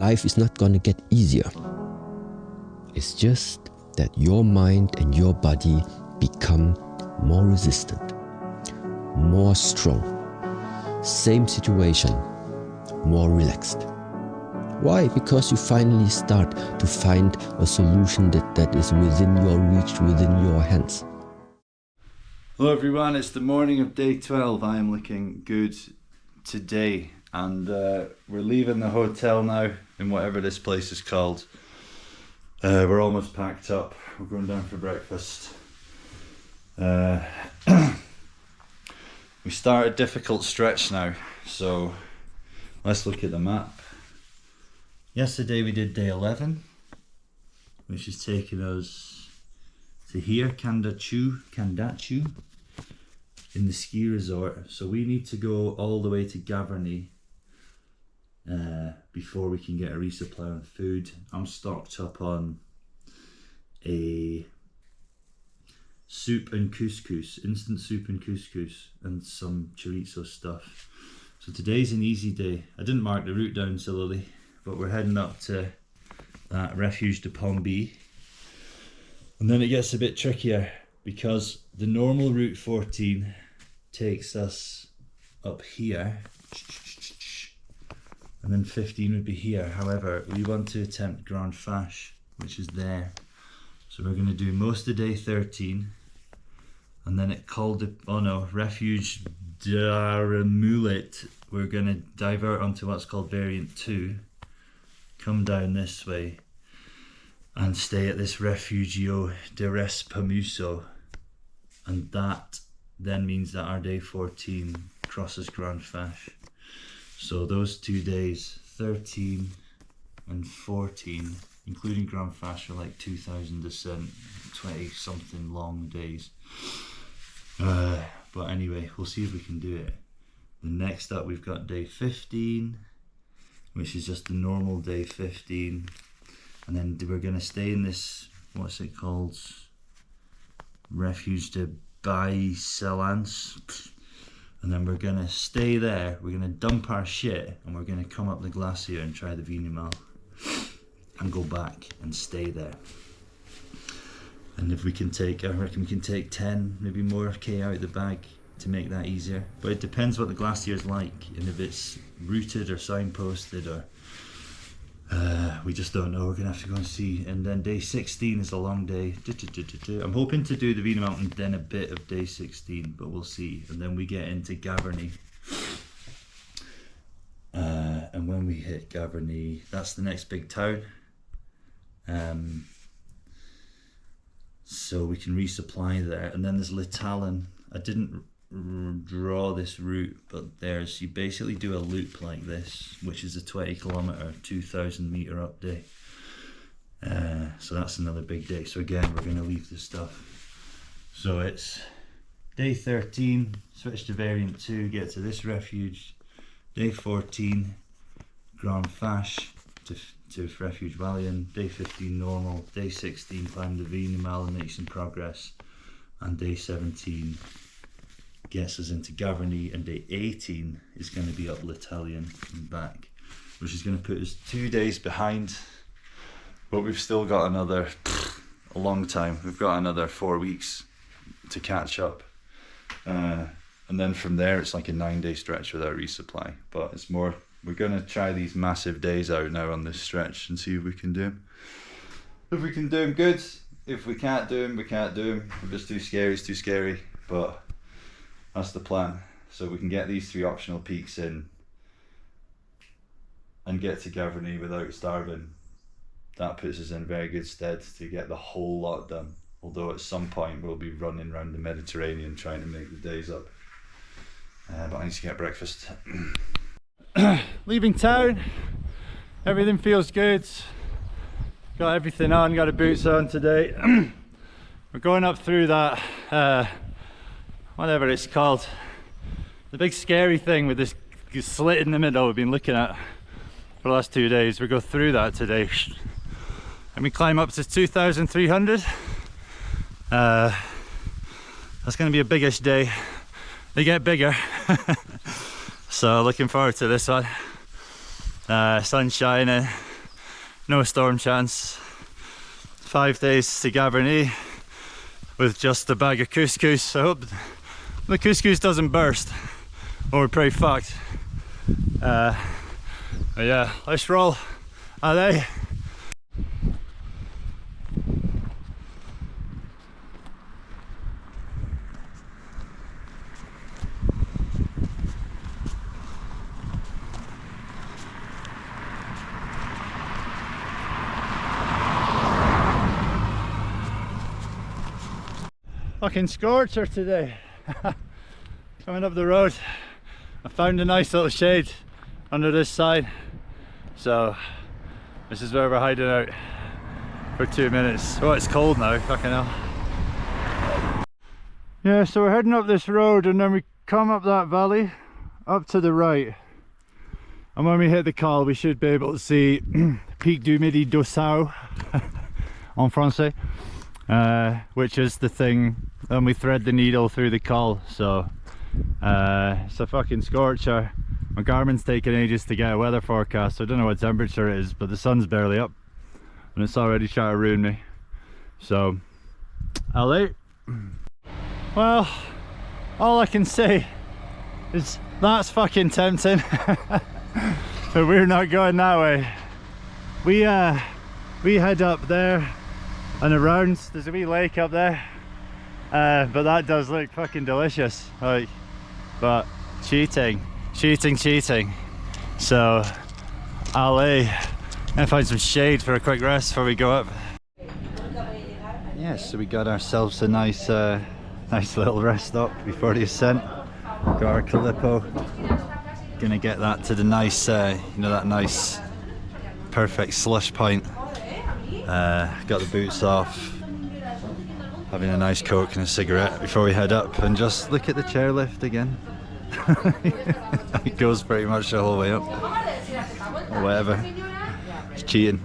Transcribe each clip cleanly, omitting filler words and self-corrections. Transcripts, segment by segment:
Life is not gonna get easier. It's just that your mind and your body become more resistant, more strong. Same situation, more relaxed. Why? Because you finally start to find a solution that is within your reach, within your hands. Hello everyone, it's the morning of day 12. I am looking good today, and we're leaving the hotel now in whatever this place is called. We're almost packed up. We're going down for breakfast. We start a difficult stretch now, so let's look at the map. Yesterday we did day 11, which has taken us to here, Kandachu, in the ski resort. So we need to go all the way to Gavarnie before we can get a resupply on food. I'm stocked up on a soup and couscous, instant soup and couscous, and some chorizo stuff. So today's an easy day. I didn't mark the route down sillily, but we're heading up to that Refuge de Pomby. And then it gets a bit trickier because the normal Route 14 takes us up here, and then 15 would be here. However, we want to attempt Grand Fache, which is there. So we're going to do most of day 13, and then at Refuge d'Aramoulet, we're going to divert onto what's called Variant 2, come down this way, and stay at this Refugio de Respamuso, and that then means that our day 14 crosses Grand Fache. So those 2 days, 13 and 14, including Grand Fache, are like 2,000 descent, 20 something long days. But anyway, we'll see if we can do it. The next up we've got day 15, which is just the normal day 15. And then we're going to stay in this, what's it called? Refuge de Bailly-Celance. And then we're going to stay there. We're going to dump our shit, and we're going to come up the glacier and try the Vignemale and go back and stay there. And if we can take, I reckon we can take 10, maybe more K out of the bag to make that easier. But it depends what the glacier is like, and if it's routed or signposted, or we just don't know. We're gonna have to go and see. And then day 16 is a long day. I'm hoping to do the Vignemale and then a bit of day 16, but we'll see. And then we get into Gavarnie, and when we hit Gavarnie, that's the next big town. So we can resupply there. And then there's Litalen. I didn't draw this route, but you basically do a loop like this, which is a 20 kilometer 2,000 meter up day. So that's another big day. So again, we're going to leave this stuff. So it's day 13, switch to Variant 2, get to this refuge. Day 14, Grand Fache to Refuge Wallien. Day 15 normal. Day 16 climb the Vignemale and make some progress. And day 17 gets us into Gavarnie, and day 18 is going to be up L'Italien and back, which is going to put us 2 days behind, but we've still got a long time. We've got another 4 weeks to catch up, and then from there it's like a 9-day stretch without resupply. But it's more, we're going to try these massive days out now on this stretch and see if we can do them. If we can do them, good. If we can't do them, we can't do them. If it's too scary, it's too scary. But that's the plan. So we can get these 3 optional peaks in and get to Gavarnie without starving. That puts us in very good stead to get the whole lot done. Although at some point we'll be running around the Mediterranean trying to make the days up. But I need to get breakfast. Leaving town. Everything feels good. Got everything on, got the boots on today. We're going up through that whatever it's called, the big scary thing with this slit in the middle we've been looking at for the last 2 days. We go through that today and we climb up to 2,300. That's going to be a biggish day. They get bigger. So looking forward to this one. Sun shining, no storm chance. 5 days to Gavarnie with just a bag of couscous. I hope the couscous doesn't burst or we're pretty fucked. But yeah, let's roll. Allez. Fucking scorcher today. Coming up the road, I found a nice little shade under this sign, so this is where we're hiding out for 2 minutes. Oh, it's cold now, fucking hell. Yeah, so we're heading up this road and then we come up that valley up to the right, and when we hit the col we should be able to see Pic du Midi d'Ossau en français, which is the thing when we thread the needle through the col. So it's a fucking scorcher. My Garmin's taking ages to get a weather forecast, so I don't know what temperature it is, but the sun's barely up and it's already trying to ruin me. So LA. Well, all I can say is that's fucking tempting. But we're not going that way. We head up there and around. There's a wee lake up there, but that does look fucking delicious. Like, but cheating. So I'll find some shade for a quick rest before we go up. Yes, so we got ourselves a nice little rest stop before the ascent. Got our Calippo. Gonna get that to the nice, that nice perfect slush point. Got the boots off, having a nice Coke and a cigarette before we head up, and just look at the chairlift again. It goes pretty much the whole way up, or whatever. It's cheating.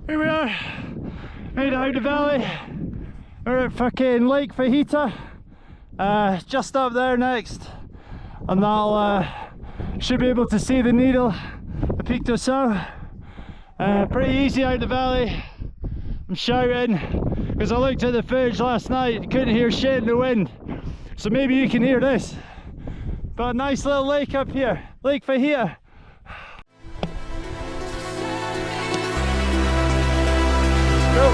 Here we are, made it out the valley. We're at fucking Lake Fajita, just up there next, and I'll should be able to see the needle, the Pic d'Ossau. Pretty easy out the valley. I'm shouting because I looked at the footage last night, couldn't hear shit in the wind, so maybe you can hear this. But a nice little lake up here, Lake Fajita. Go.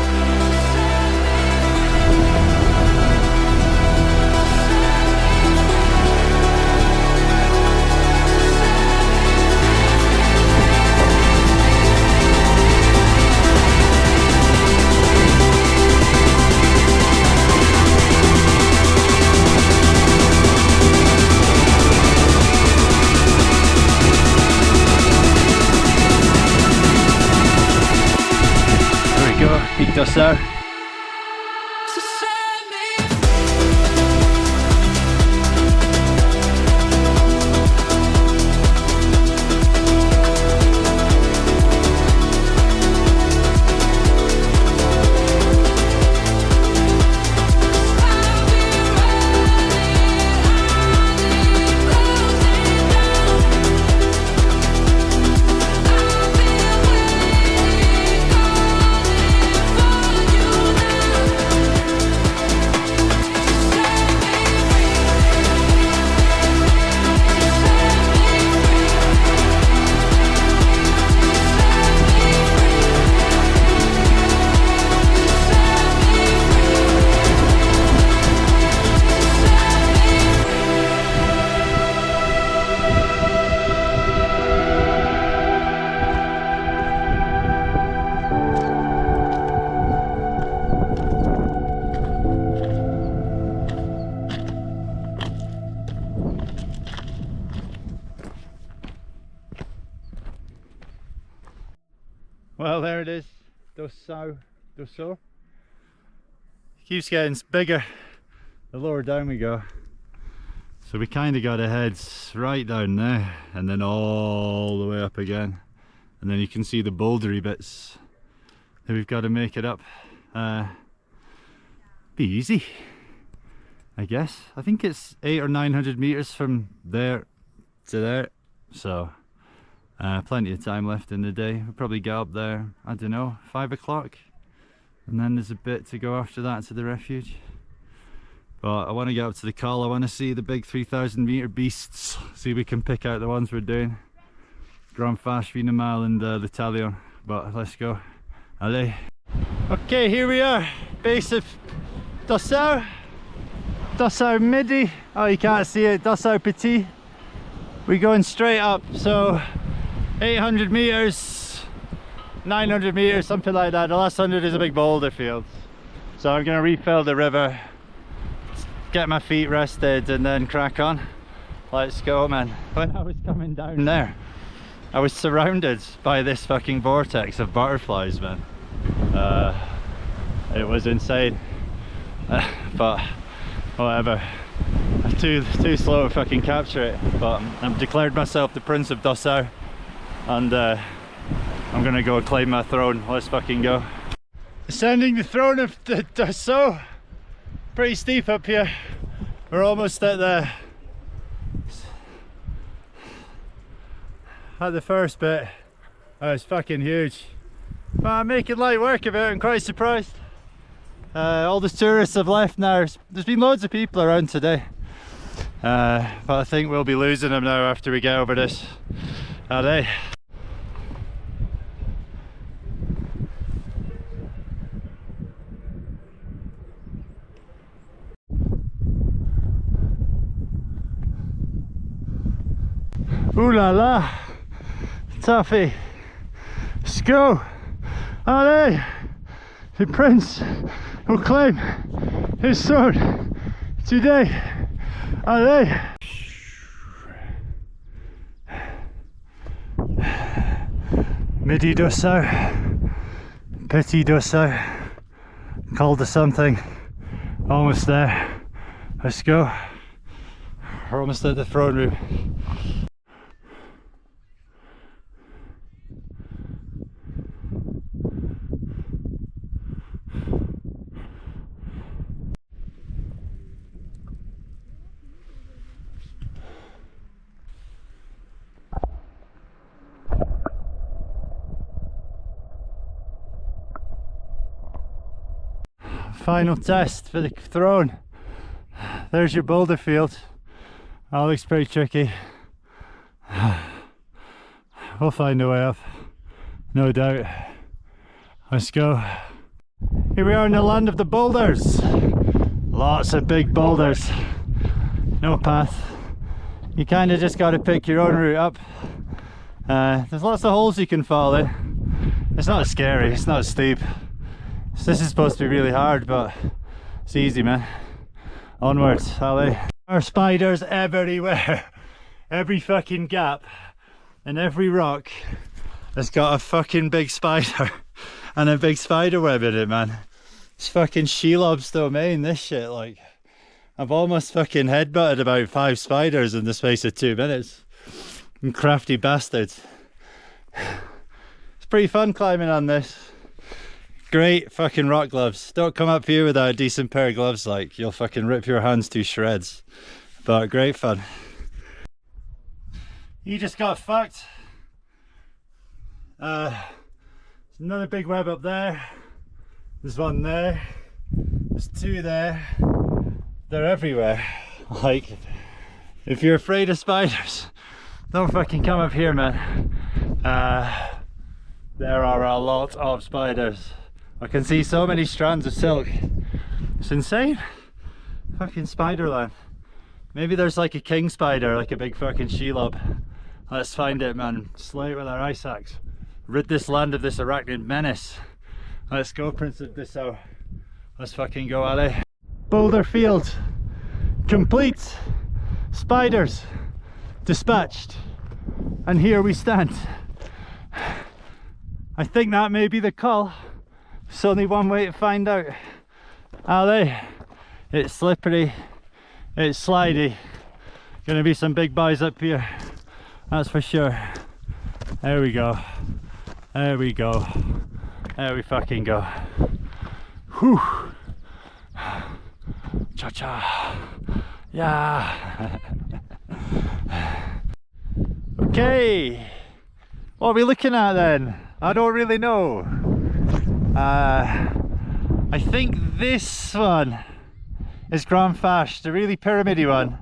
Pic d'Ossau. Well, there it is, D'Ossau. Keeps getting bigger the lower down we go. So we kind of got to head right down there and then all the way up again. And then you can see the bouldery bits that we've got to make it up. Be easy, I guess. I think it's 800 or 900 meters from there to there. So plenty of time left in the day. We'll probably get up there, I don't know, 5 o'clock, and then there's a bit to go after that to the refuge. But I want to get up to the col. I want to see the big 3,000 meter beasts, see if we can pick out the ones we're doing. Grand Fache, Vinemal and the Talion. But let's go. Allez. Okay, here we are, base of D'Ossau. D'Ossau Midi. Oh, you can't see it. D'Ossau Petit. We're going straight up, so 800 meters, 900 meters, something like that. The last 100 is a big boulder field. So I'm going to refill the river, get my feet rested and then crack on. Let's go, man. When I was coming down there, I was surrounded by this fucking vortex of butterflies, man. It was insane. But whatever. I'm too slow to fucking capture it. But I've declared myself the Prince of D'Ossau. And I'm gonna go claim my throne. Let's fucking go. Ascending the throne of the D'Ossau. Pretty steep up here. We're almost at the first bit. Oh, it's fucking huge. But I'm making light work of it. I'm quite surprised. All the tourists have left now. There's been loads of people around today. But I think we'll be losing them now after we get over this. Allez. Ooh la la, Tuffy, let's go. Allez, the prince will claim his throne today. Allez. Midi D'Ossau, Petit D'Ossau, called to something, almost there. Let's go. We're almost at the throne room. Final test for the throne. There's your boulder field. That looks pretty tricky. We'll find a way up, no doubt. Let's go. Here we are in the land of the boulders. Lots of big boulders. No path. You kind of just got to pick your own route up. There's lots of holes you can fall in. It's not scary, it's not steep. This is supposed to be really hard, but it's easy, man. Onwards, allez. There are spiders everywhere. Every fucking gap and every rock has got a fucking big spider. and a big spider web in it, man. It's fucking Shelob's domain, this shit. Like, I've almost fucking headbutted about 5 spiders in the space of 2 minutes. And crafty bastards. It's pretty fun climbing on this. Great fucking rock gloves. Don't come up here without a decent pair of gloves, like, you'll fucking rip your hands to shreds. But great fun. You just got fucked. There's another big web up there. There's one there. There's 2 there. They're everywhere. Like, if you're afraid of spiders, don't fucking come up here, man. There are a lot of spiders. I can see so many strands of silk. It's insane. Fucking Spiderland. Maybe there's like a king spider, like a big fucking Shelob. Let's find it, man. Slay it with our ice axe. Rid this land of this arachnid menace. Let's go, Prince of Dessau. Let's fucking go, Ali. Boulder Field. Complete. Spiders. Dispatched. And here we stand. I think that may be the call. There's only one way to find out. Ali. It's slippery. It's slidey. Gonna be some big boys up here. That's for sure. There we go. There we go. There we fucking go. Whew. Cha-cha. Yeah. Okay. What are we looking at then? I don't really know. I think this one is Grand Fash, the really pyramidy one.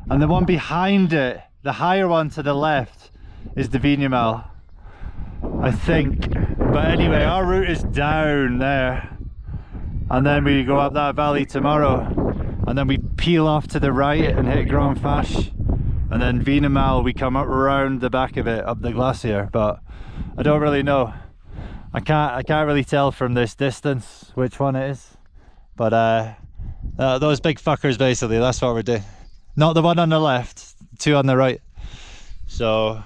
And the one behind it, the higher one to the left, is the Vinyamal, I think. But anyway, our route is down there, and then we go up that valley tomorrow, and then we peel off to the right and hit Grand Fash, and then Vinyamal we come up around the back of it up the glacier. But I don't really know. I can't really tell from this distance which one it is. But those big fuckers, basically, that's what we're doing. Not the one on the left, 2 on the right. So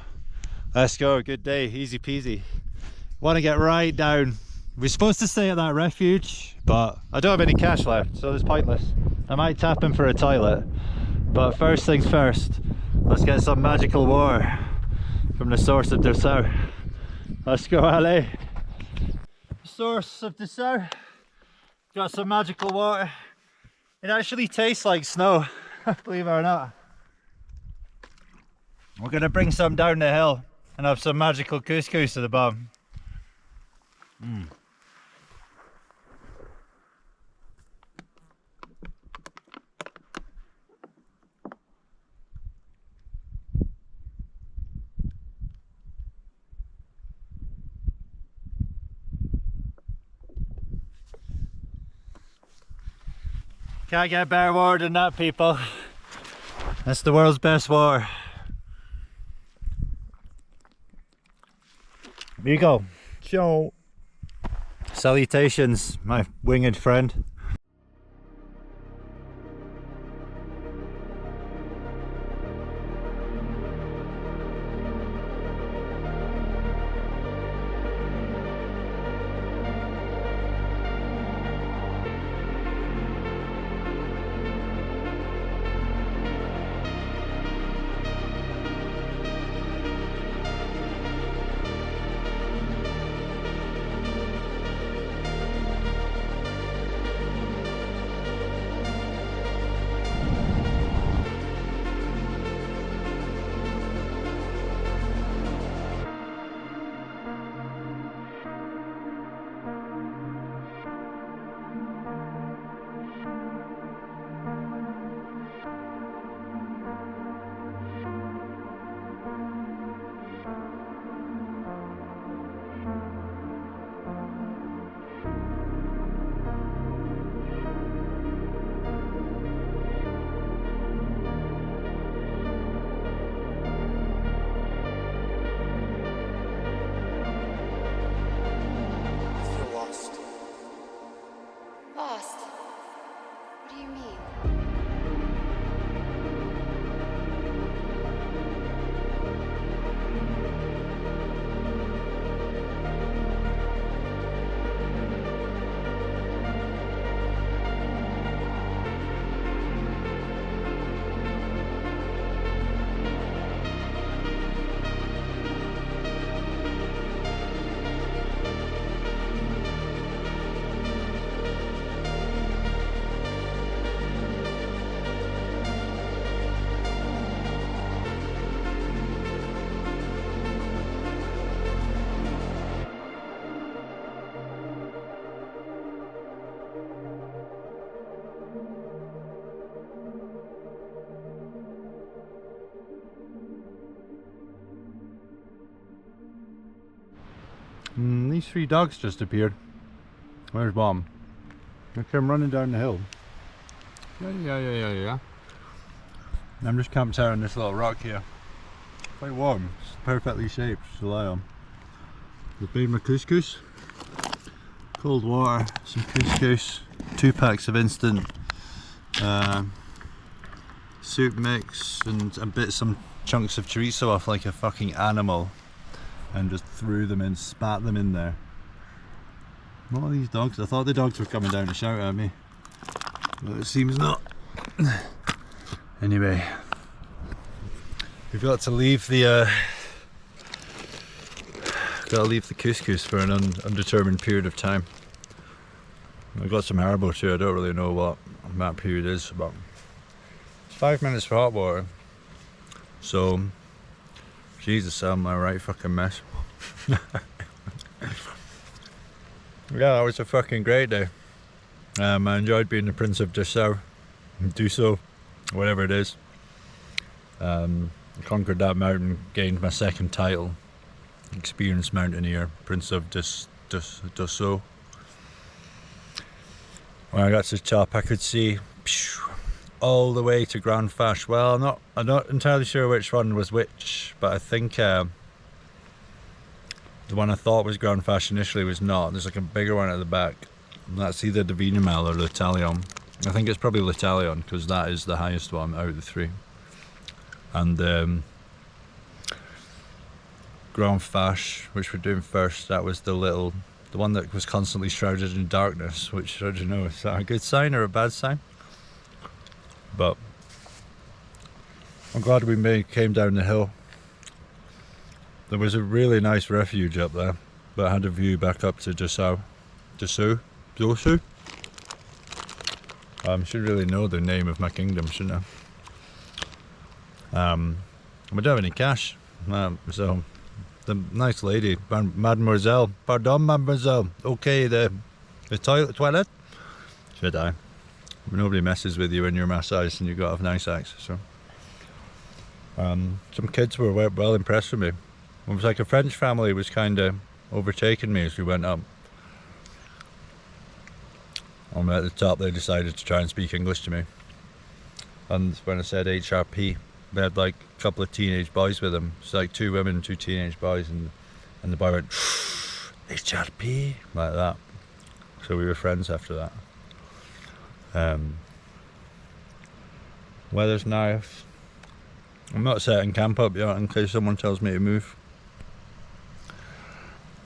let's go. Good day, easy peasy. Want to get right down. We're supposed to stay at that refuge, but I don't have any cash left, so it's pointless. I might tap in for a toilet, but first things first, let's get some magical water from the source of Dessau. Let's go, Ali. Source of Dessau. Got some magical water. It actually tastes like snow, believe it or not. We're gonna bring some down the hill and have some magical couscous at the bottom. Can't get better water than that, people. That's the world's best water. Here you go. Ciao. Salutations, my winged friend. Lost? What do you mean? These 3 dogs just appeared. Where's Mom? They came running down the hill. Yeah. I'm just camped out on this little rock here. Quite warm. It's perfectly shaped to lie on. I've made my couscous. Cold water, some couscous, 2 packs of instant soup mix, and I bit some chunks of chorizo off like a fucking animal and just threw them in, spat them in there. What are these dogs? I thought the dogs were coming down to shout at me, but it seems not. Anyway, we've got to leave the couscous for an undetermined period of time. I've got some herbal too. I don't really know what that period is, but it's 5 minutes for hot water. So, Jesus, I'm a right fucking mess. Yeah, that was a fucking great day. I enjoyed being the Prince of Dessau, whatever it is. Conquered that mountain, gained my 2nd title, experienced mountaineer, Prince of Dessau. When I got to the top, I could see all the way to Grand Fash. Well, I'm not entirely sure which one was which, but I think the one I thought was Grand Fash initially was not. There's like a bigger one at the back. And that's either the Wienermel or l'Italion. I think it's probably l'Italion because that is the highest one out of the 3. And Grand Fash, which we're doing first, that was the one that was constantly shrouded in darkness, which, I don't know, is that a good sign or a bad sign? But I'm glad we came down the hill. There was a really nice refuge up there, but I had a view back up to Dessau. I should really know the name of my kingdom, shouldn't I? We don't have any cash, so the nice lady, Mademoiselle, pardon mademoiselle, okay, the toilet? Should I? Nobody messes with you when you're massaged and you've got to have nice access, so. Some kids were well impressed with me. It was like a French family was kind of overtaking me as we went up. And at the top they decided to try and speak English to me. And when I said HRP, they had like a couple of teenage boys with them. It's like 2 women and 2 teenage boys, and the boy went, HRP, like that. So we were friends after that. Weather's nice. I'm not setting camp up yet in case someone tells me to move.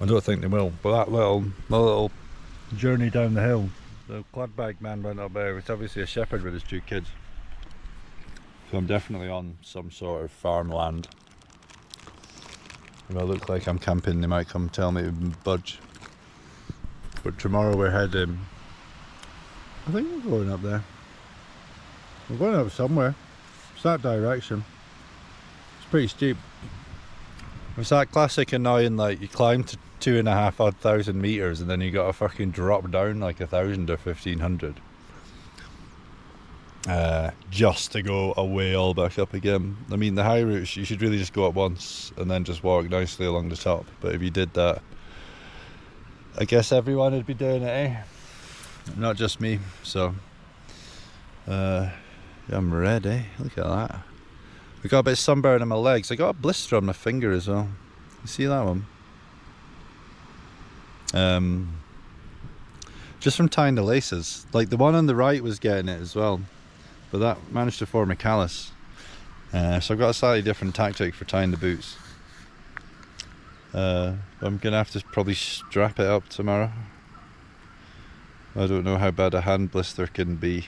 I don't think they will, but that little journey down the hill, the quad bike man went up there. It's obviously a shepherd with his 2 kids. So I'm definitely on some sort of farmland. If I look like I'm camping, they might come tell me to budge. But tomorrow we're heading, I think we're going up there. We're going up somewhere. It's that direction. It's pretty steep. It's that classic annoying, like, you climb to 2,500 meters and then you got to fucking drop down like 1,000 or 1,500 just to go away all back up again. I mean, the high routes you should really just go up once and then just walk nicely along the top, but if you did that, I guess everyone would be doing it, eh? Not just me. So yeah, I'm red, eh? Look at that. I got a bit of sunburn on my legs. I got a blister on my finger as well. You see that one? Just from tying the laces. Like the one on the right was getting it as well, but that managed to form a callus. So I've got a slightly different tactic for tying the boots. I'm gonna have to probably strap it up tomorrow. I don't know how bad a hand blister can be.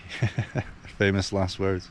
Famous last words.